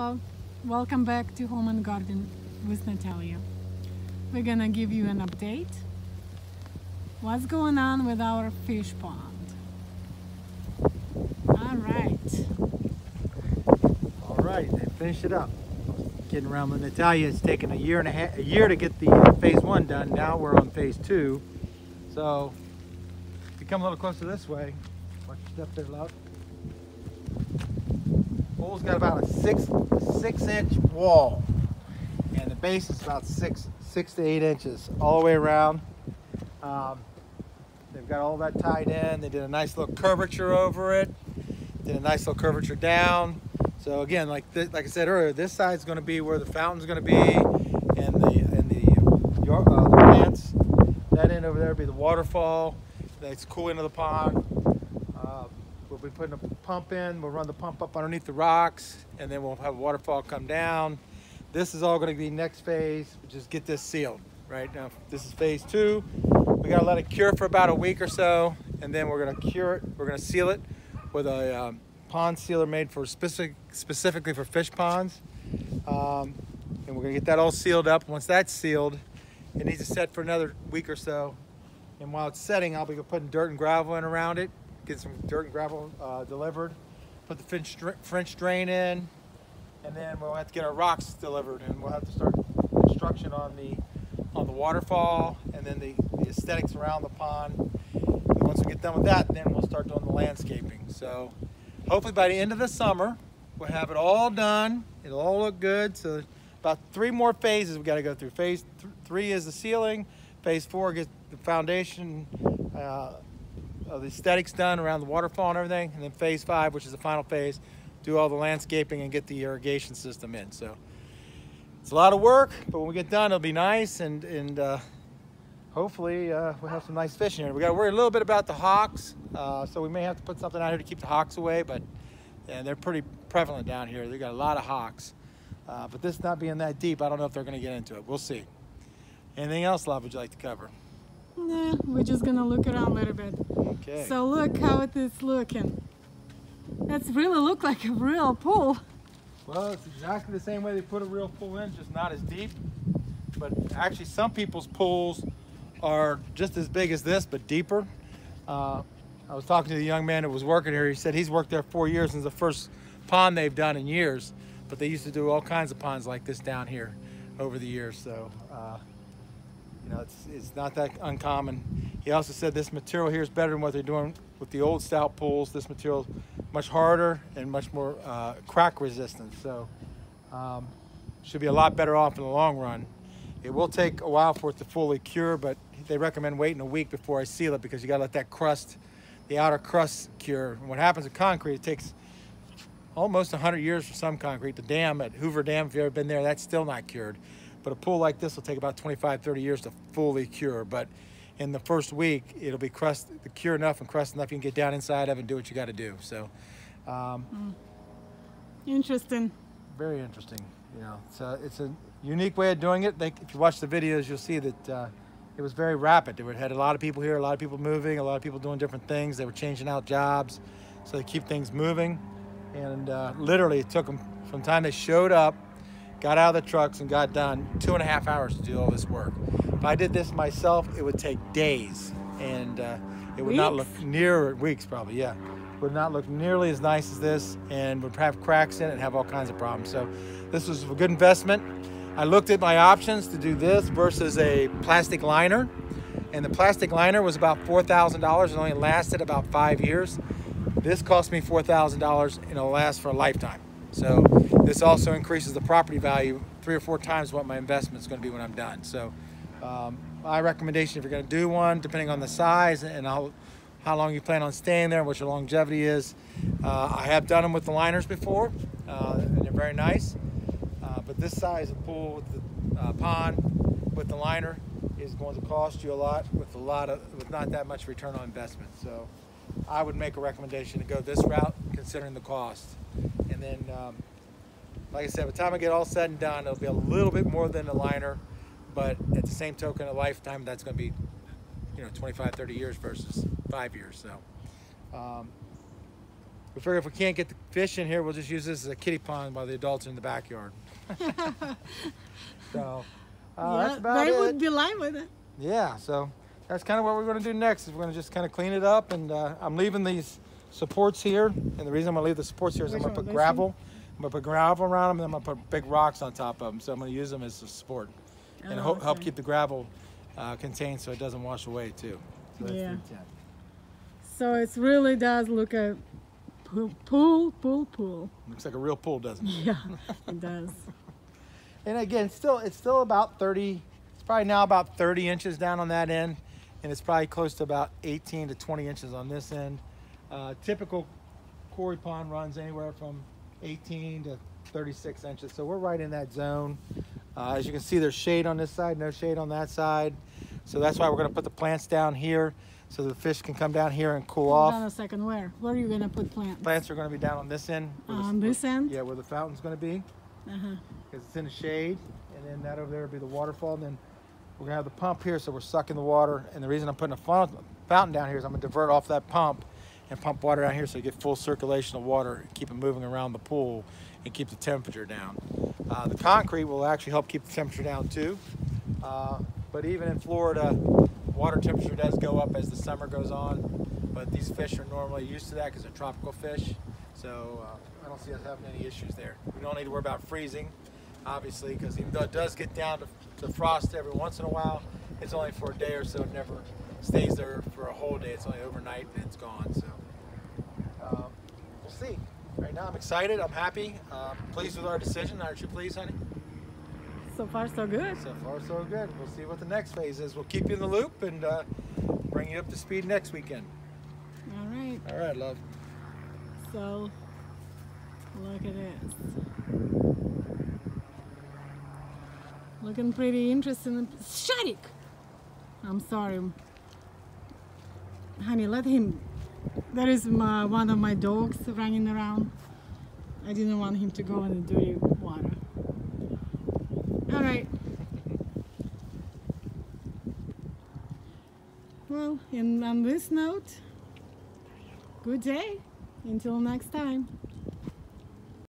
Hello, welcome back to Home and Garden with Natalia. We're gonna give you an update. What's going on with our fish pond? All right, they finished it up. Getting around with Natalia. It's taken a year to get the phase one done. Now we're on phase two. So if you come a little closer this way, watch your step there, love. Pool's got about a six-inch wall, and the base is about six to 8 inches all the way around. They've got all that tied in. They did a nice little curvature over it. Did a nice little curvature down. So again, like I said earlier, this side's going to be where the fountain's going to be, and the plants. That end over there will be the waterfall. That's cool into the pond. We'll be putting a pump in. We'll run the pump up underneath the rocks, and then we'll have a waterfall come down. This is all going to be next phase. Just get this sealed. Right now, this is phase two. We got to let it cure for about a week or so, and then we're going to cure it. We're going to seal it with a pond sealer made for specifically for fish ponds, and we're going to get that all sealed up. Once that's sealed, it needs to set for another week or so, and while it's setting, I'll be putting dirt and gravel in around it, get some dirt and gravel delivered, put the French drain in, and then we'll have to get our rocks delivered, and we'll have to start construction on the waterfall, and then the aesthetics around the pond. And once we get done with that, then we'll start doing the landscaping. So hopefully by the end of the summer, we'll have it all done. It'll all look good. So about 3 more phases we got to go through. Phase 3 is the ceiling. Phase 4 gets the foundation of the aesthetics done around the waterfall and everything. And then phase 5, which is the final phase, do all the landscaping and get the irrigation system in. So it's a lot of work, but when we get done, it'll be nice, and hopefully we'll have some nice fish in here. We got to worry a little bit about the hawks, so we may have to put something out here to keep the hawks away, but they're pretty prevalent down here. They got a lot of hawks, but this not being that deep, I don't know if they're going to get into it. We'll see. Anything else, love, would you like to cover? Nah, we're just gonna look around a little bit. Okay. So look how it is looking. That's really look like a real pool. Well, it's exactly the same way they put a real pool in, just not as deep. But actually, some people's pools are just as big as this, but deeper. I was talking to the young man that was working here. He said he's worked there 4 years, and it's the first pond they've done in years. But they used to do all kinds of ponds like this down here over the years. So, you know, it's not that uncommon. He also said this material here is better than what they're doing with the old stout pools. This material is much harder and much more crack resistant. So, should be a lot better off in the long run. It will take a while for it to fully cure, but they recommend waiting a week before I seal it, because you gotta let that crust, the outer crust, cure. And what happens with concrete, it takes almost 100 years for some concrete. The dam at Hoover Dam, if you've ever been there, that's still not cured. But a pool like this will take about 25, 30 years to fully cure. But in the first week, it'll be cure enough and crust enough you can get down inside of it and do what you gotta do. So, Interesting. very interesting. You know, it's a unique way of doing it. If you watch the videos, you'll see that it was very rapid. They had a lot of people here, a lot of people moving, a lot of people doing different things. They were changing out jobs, so they keep things moving. And literally, it took them from the time they showed up, got out of the trucks, and got done 2.5 hours to do all this work. If I did this myself, it would take days, and it would not look near weeks, probably. Yeah. Would not look nearly as nice as this, and would have cracks in it and have all kinds of problems. So this was a good investment. I looked at my options to do this versus a plastic liner, and the plastic liner was about $4,000 and only lasted about 5 years. This cost me $4,000 and it'll last for a lifetime. So this also increases the property value 3 or 4 times what my investment is going to be when I'm done. So my recommendation, if you're going to do one, depending on the size and how long you plan on staying there, what your longevity is. I have done them with the liners before, and they're very nice. But this size of pool with the pond with the liner is going to cost you a lot with not that much return on investment. So I would make a recommendation to go this route, considering the cost. And then, like I said, by the time I get all said and done, it'll be a little bit more than the liner, but at the same token, a lifetime, that's going to be, you know, 25, 30 years versus 5 years. So We figure if we can't get the fish in here, we'll just use this as a kiddie pond while the adults are in the backyard. So that's about they it. would delight with it. Yeah, so that's kind of what we're going to do next. Is we're going to just kind of clean it up, and I'm leaving these supports here. And the reason I'm going to leave the supports here is I'm going to put gravel. I'm going to put gravel around them, and then I'm going to put big rocks on top of them. So I'm going to use them as a support and help keep the gravel contained so it doesn't wash away too. So that's the intent. So it really does look a pool. Looks like a real pool, doesn't it? Yeah, it does. And again, it's still about 30. It's probably now about 30 inches down on that end, and it's probably close to about 18 to 20 inches on this end. Typical quarry pond runs anywhere from 18 to 36 inches, so we're right in that zone. As you can see, there's shade on this side, no shade on that side. So that's why we're going to put the plants down here so the fish can come down here and cool off. Hold on a second, where are you going to put plants? Plants are going to be down on this end. On this end? Yeah, where the fountain's going to be. Because it's in the shade, and then that over there will be the waterfall, and then we're going to have the pump here, so we're sucking the water. And the reason I'm putting a fountain down here is I'm going to divert off that pump and pump water out here so you get full circulation of water, keep it moving around the pool, and keep the temperature down. The concrete will actually help keep the temperature down too. But even in Florida, water temperature does go up as the summer goes on. But these fish are normally used to that because they're tropical fish. So I don't see us having any issues there. We don't need to worry about freezing, obviously, because even though it does get down to frost every once in a while, it's only for a day or so. It never stays there for a whole day. It's only overnight and it's gone. So we'll see. Right now I'm excited. I'm happy. Pleased with our decision. Aren't you pleased, honey? So far, so good. So far, so good. We'll see what the next phase is. We'll keep you in the loop and bring you up to speed next weekend. All right. All right, love. So, look at this. Looking pretty interesting. Shut it! I'm sorry. Honey, let him. That is one of my dogs running around. I didn't want him to go in the dirty water. All right. Well, and on this note, good day. Until next time.